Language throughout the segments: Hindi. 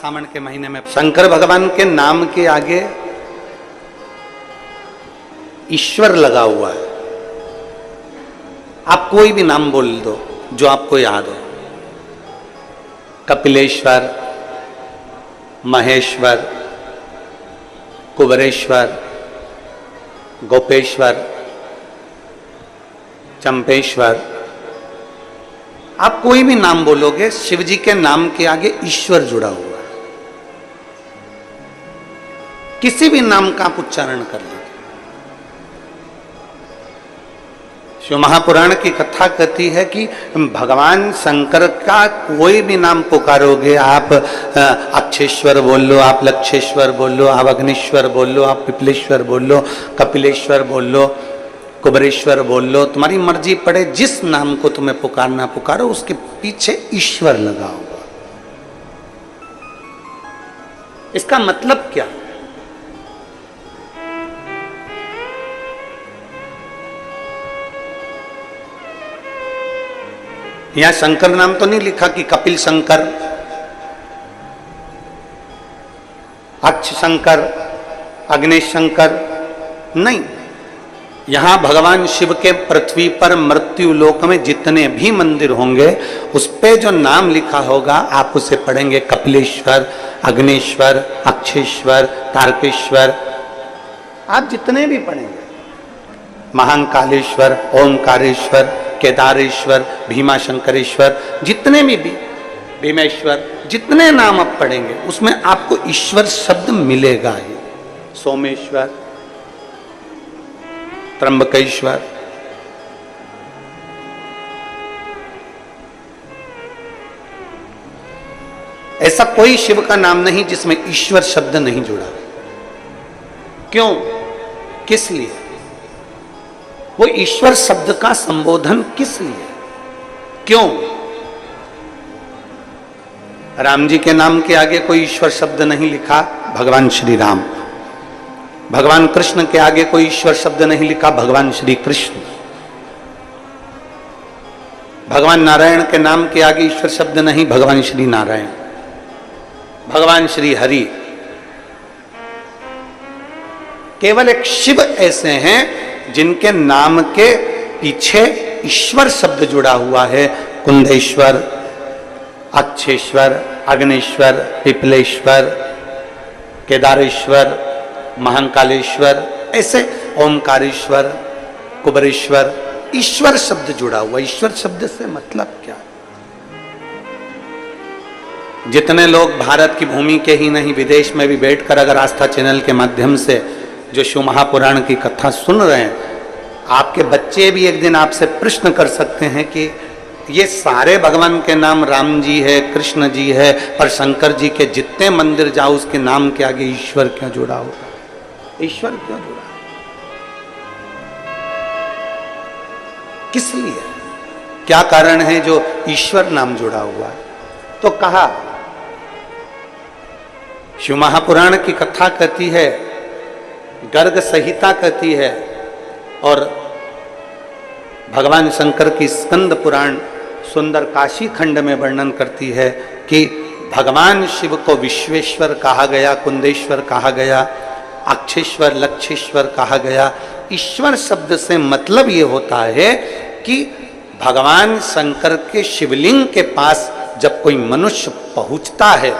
सावन के महीने में शंकर भगवान के नाम के आगे ईश्वर लगा हुआ है। आप कोई भी नाम बोल दो जो आपको याद हो, कपिलेश्वर, महेश्वर, कुबरेश्वर, गोपेश्वर, चंपेश्वर, आप कोई भी नाम बोलोगे, शिव जी के नाम के आगे ईश्वर जुड़ा हुआ है। किसी भी नाम का आप उच्चारण कर लीजिए। शिव महापुराण की कथा कहती है कि भगवान शंकर का कोई भी नाम पुकारोगे, आप अक्षेश्वर बोल लो, आप लक्षेश्वर बोल लो, आप अग्निश्वर बोल लो, आप पिपलेश्वर बोल लो, कपिलेश्वर बोल लो, कुबरेश्वर बोल लो, तुम्हारी मर्जी पड़े, जिस नाम को तुम्हें पुकारना पुकारो, उसके पीछे ईश्वर लगा होगा। इसका मतलब क्या? यहां शंकर नाम तो नहीं लिखा कि कपिल शंकर, अक्ष शंकर, अग्नेश शंकर, नहीं। यहां भगवान शिव के पृथ्वी पर मृत्यु लोक में जितने भी मंदिर होंगे, उस पे जो नाम लिखा होगा आप उसे पढ़ेंगे कपिलेश्वर, अग्नेश्वर, अक्षेश्वर, तारकेश्वर, आप जितने भी पढ़ेंगे, महाकालेश्वर, ओमकारेश्वर, केदारेश्वर, भीमाशंकरेश्वर, जितने भी भीमेश्वर, जितने नाम आप पढ़ेंगे उसमें आपको ईश्वर शब्द मिलेगा ही। सोमेश्वर, त्र्यंबकेश्वर, ऐसा कोई शिव का नाम नहीं जिसमें ईश्वर शब्द नहीं जुड़ा। क्यों? किस लिए? वो ईश्वर शब्द का संबोधन किस लिए? क्यों? राम जी के नाम के आगे कोई ईश्वर शब्द नहीं लिखा, भगवान श्री राम। भगवान कृष्ण के आगे कोई ईश्वर शब्द नहीं लिखा, भगवान श्री कृष्ण। भगवान नारायण के नाम के आगे ईश्वर शब्द नहीं, भगवान श्री नारायण। भगवान श्री हरि। केवल एक शिव ऐसे हैं जिनके नाम के पीछे ईश्वर शब्द जुड़ा हुआ है। कुंदेश्वर, अक्षेश्वर, अग्नेश्वर, पिपलेश्वर, केदारेश्वर, महाकालेश्वर, ऐसे ओमकारेश्वर, कुबरेश्वर, ईश्वर शब्द जुड़ा हुआ। ईश्वर शब्द से मतलब क्या? जितने लोग भारत की भूमि के ही नहीं, विदेश में भी बैठकर अगर आस्था चैनल के माध्यम से जो शिव महापुराण की कथा सुन रहे हैं, आपके बच्चे भी एक दिन आपसे प्रश्न कर सकते हैं कि ये सारे भगवान के नाम राम जी है, कृष्ण जी है, पर शंकर जी के जितने मंदिर जाओ उसके नाम के आगे ईश्वर क्यों जुड़ा होगा? ईश्वर क्यों जुड़ा? किस लिए? क्या कारण है जो ईश्वर नाम जुड़ा हुआ है? तो कहा, शिव महापुराण की कथा कहती है, गर्ग संहिता कहती है, और भगवान शंकर की स्कंद पुराण सुंदर काशी खंड में वर्णन करती है कि भगवान शिव को विश्वेश्वर कहा गया, कुंदेश्वर कहा गया, अक्षेश्वर, लक्षेश्वर कहा गया। ईश्वर शब्द से मतलब ये होता है कि भगवान शंकर के शिवलिंग के पास जब कोई मनुष्य पहुंचता है,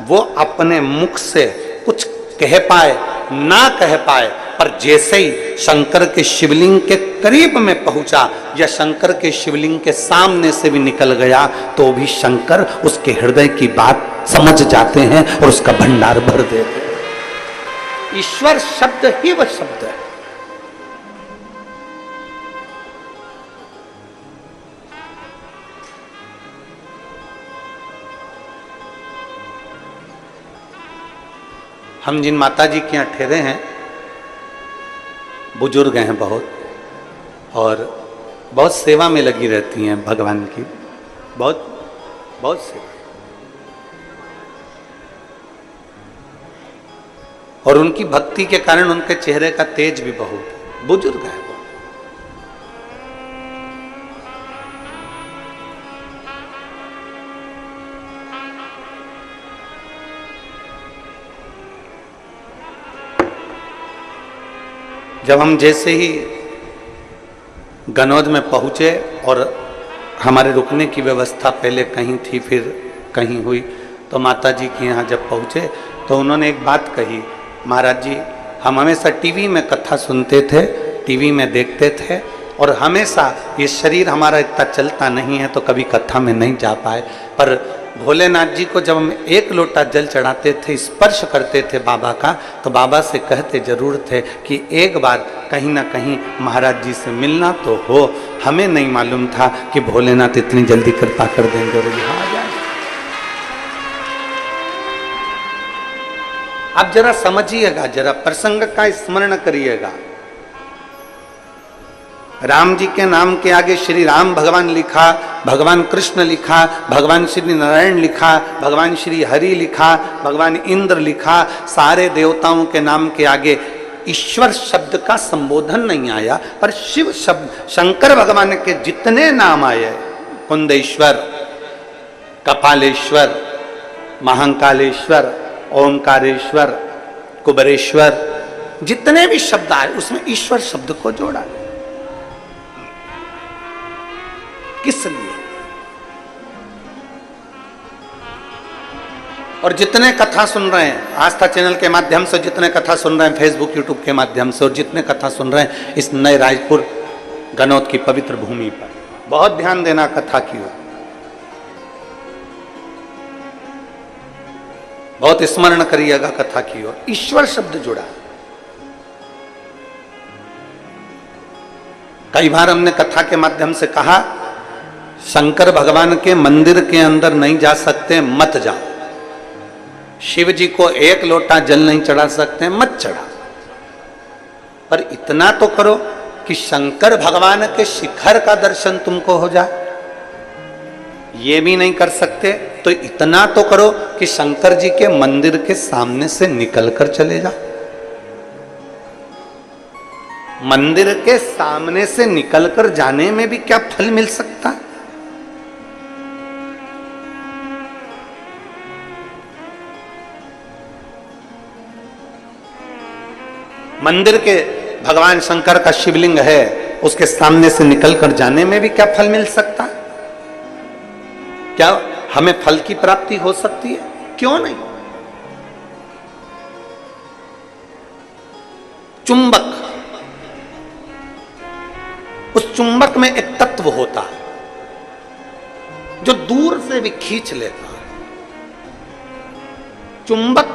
वो अपने मुख से कुछ कह पाए ना कह पाए, पर जैसे ही शंकर के शिवलिंग के करीब में पहुंचा या शंकर के शिवलिंग के सामने से भी निकल गया, तो भी शंकर उसके हृदय की बात समझ जाते हैं और उसका भंडार भर देते हैं। ईश्वर शब्द ही वह शब्द है। हम जिन माता जी के यहाँ ठहरे हैं, बुजुर्ग हैं बहुत, और बहुत सेवा में लगी रहती हैं भगवान की, बहुत बहुत सेवा। और उनकी भक्ति के कारण उनके चेहरे का तेज भी बहुत है। बुजुर्ग है वो। जब हम जैसे ही गनौद में पहुंचे और हमारे रुकने की व्यवस्था पहले कहीं थी फिर कहीं हुई, तो माता जी के यहाँ जब पहुंचे तो उन्होंने एक बात कही, महाराज जी हम हमेशा टीवी में कथा सुनते थे, टीवी में देखते थे और हमेशा ये शरीर हमारा इतना चलता नहीं है तो कभी कथा में नहीं जा पाए, पर भोलेनाथ जी को जब हम एक लोटा जल चढ़ाते थे, स्पर्श करते थे बाबा का, तो बाबा से कहते जरूर थे कि एक बार कहीं ना कहीं महाराज जी से मिलना तो हो। हमें नहीं मालूम था कि भोलेनाथ इतनी जल्दी कृपा कर देंगे और यहाँ आ जाए। आप जरा समझिएगा, जरा प्रसंग का स्मरण करिएगा। राम जी के नाम के आगे श्री राम भगवान लिखा, भगवान कृष्ण लिखा, भगवान श्री नारायण लिखा, भगवान श्री हरि लिखा, भगवान इंद्र लिखा, सारे देवताओं के नाम के आगे ईश्वर शब्द का संबोधन नहीं आया, पर शिव शब्द, शंकर भगवान के जितने नाम आए, कुंदेश्वर, कपालेश्वर, महाकालेश्वर, ओंकारेश्वर, कुबरेश्वर, जितने भी शब्द आए उसमें ईश्वर शब्द को जोड़ा। किस लिए? और जितने कथा सुन रहे हैं आस्था चैनल के माध्यम से, जितने कथा सुन रहे हैं फेसबुक यूट्यूब के माध्यम से, और जितने कथा सुन रहे हैं इस नए रायपुर गनौद की पवित्र भूमि पर, बहुत ध्यान देना कथा की ओर, बहुत स्मरण करिएगा कथा की ओर। ईश्वर शब्द जुड़ा। कई बार हमने कथा के माध्यम से कहा शंकर भगवान के मंदिर के अंदर नहीं जा सकते, मत जाओ। शिव जी को एक लोटा जल नहीं चढ़ा सकते, मत चढ़ा। पर इतना तो करो कि शंकर भगवान के शिखर का दर्शन तुमको हो जाए। ये भी नहीं कर सकते तो इतना तो करो कि शंकर जी के मंदिर के सामने से निकल कर चले जाओ। मंदिर के सामने से निकलकर जाने में भी क्या फल मिल सकता है? मंदिर के भगवान शंकर का शिवलिंग है, उसके सामने से निकलकर जाने में भी क्या फल मिल सकता है? क्या हमें फल की प्राप्ति हो सकती है? क्यों नहीं? चुंबक, उस चुंबक में एक तत्व होता है जो दूर से भी खींच लेता है। चुंबक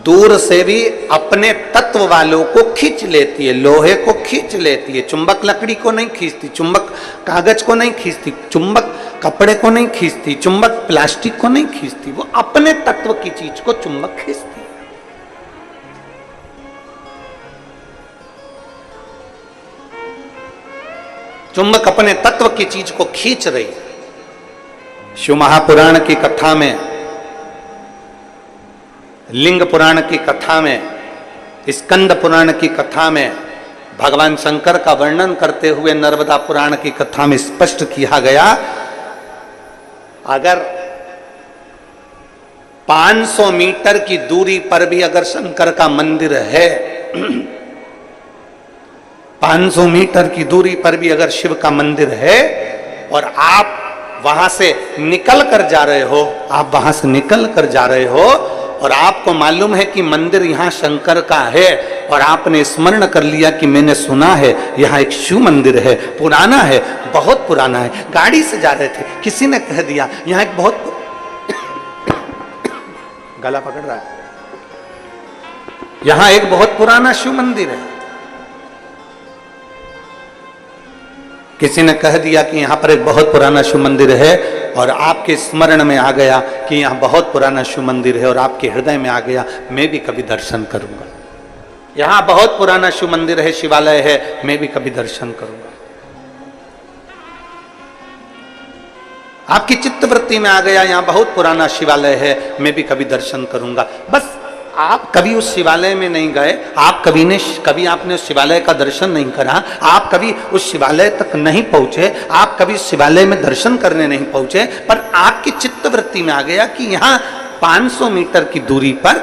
दूर से भी अपने तत्व वालों को खींच लेती है, लोहे को खींच लेती है। चुंबक लकड़ी को नहीं खींचती, चुंबक कागज को नहीं खींचती, चुंबक कपड़े को नहीं खींचती, चुंबक प्लास्टिक को नहीं खींचती, वो अपने तत्व की चीज को चुंबक खींचती है। चुंबक अपने तत्व की चीज को खींच रही है। शिव महापुराण की कथा में, लिंग पुराण की कथा में, स्कंद पुराण की कथा में भगवान शंकर का वर्णन करते हुए नर्मदा पुराण की कथा में स्पष्ट किया गया, अगर 500 मीटर की दूरी पर भी अगर शंकर का मंदिर है, 500 मीटर की दूरी पर भी अगर शिव का मंदिर है और आप वहां से निकल कर जा रहे हो, आप वहां से निकल कर जा रहे हो और आपको मालूम है कि मंदिर यहाँ शंकर का है और आपने स्मरण कर लिया कि मैंने सुना है यहाँ एक शिव मंदिर है, पुराना है, बहुत पुराना है। गाड़ी से जा रहे थे, किसी ने कह दिया यहाँ एक बहुत गला पकड़ रहा है, यहाँ एक बहुत पुराना शिव मंदिर है। किसी ने कह दिया कि यहाँ पर एक बहुत पुराना शिव मंदिर है और आपके स्मरण में आ गया कि यहाँ बहुत पुराना शिव मंदिर है और आपके हृदय में आ गया मैं भी कभी दर्शन करूंगा, यहाँ बहुत पुराना शिव मंदिर है, शिवालय है, मैं भी कभी दर्शन करूंगा। आपकी चित्तवृत्ति में आ गया यहाँ बहुत पुराना शिवालय है, मैं भी कभी दर्शन करूंगा। बस आप कभी उस शिवालय में नहीं गए, आप कभी आपने उस शिवालय का दर्शन नहीं करा, आप कभी उस शिवालय तक नहीं पहुंचे, आप कभी उस शिवालय में दर्शन करने नहीं पहुंचे, पर आपकी चित्तवृत्ति में आ गया कि यहाँ 500 मीटर की दूरी पर